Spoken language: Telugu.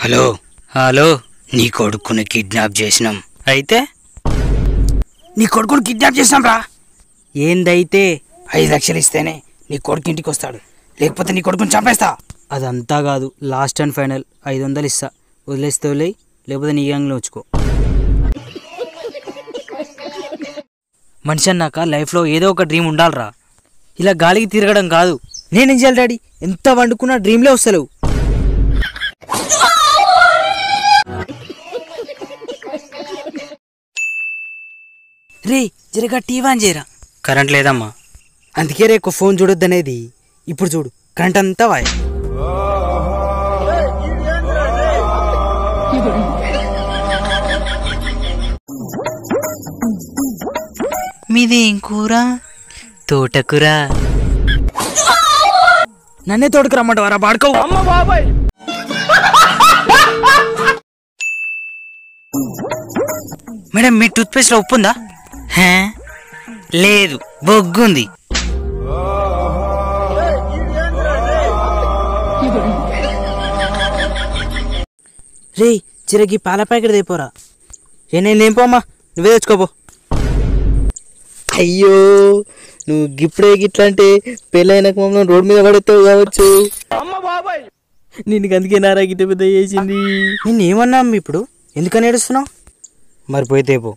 హలో హలో నీ కొడుకుని కిడ్నాప్ చేసినాం. అయితే నీ కొడుకుని కిడ్నాప్ చేసినాం రా. ఏందైతే 5 లక్షలు ఇస్తేనే నీ కొడుకు ఇంటికి వస్తాడు, లేకపోతే నీ కొడుకుని చంపేస్తా. అదంతా కాదు, లాస్ట్ అండ్ ఫైనల్ 500 ఇస్తా. వదిలేస్తే వదిలేయి, లేకపోతే నీ గ్యాంగ్లో వచ్చుకో. మనిషి అన్నాక లైఫ్లో ఏదో ఒక డ్రీమ్ ఉండాలిరా. ఇలా గాలికి తిరగడం కాదు. నేనేం చేయాలి డాడీ? ఎంత వండుకున్నా డ్రీమ్లే వస్తలేవు. రే జరగా టీవీ ఆన్ చేయరా. కరెంట్ లేదమ్మా. అందుకే రే ఎక్కువ ఫోన్ చూడొద్దనేది. ఇప్పుడు చూడు, కరెంట్ అంతా వాయ్. మీదేం కూర? తోటకూర. నన్నే తోటకు రమ్మంటావారా బాడుకో. మేడం మీ టూత్పేస్ట్లో ఉప్పు ఉందా? లేదు, బొగ్గుంది. రే చిరకి పాల ప్యాకెట్ తెపోరా. నేనేం పోమ్మా, నువ్వే తెచ్చుకోపో. అయ్యో నువ్వు గిప్పుడే గిట్లా అంటే పెళ్ళైనాక మమ్మల్ని రోడ్ మీద పడేస్తావు కావచ్చు. నిన్ను అందుకే నారా గిట్ట పెద్ద చేసింది. నిన్నేమన్నా ఇప్పుడు ఎందుకని ఏడుస్తున్నావు? మరి పోయితే పో.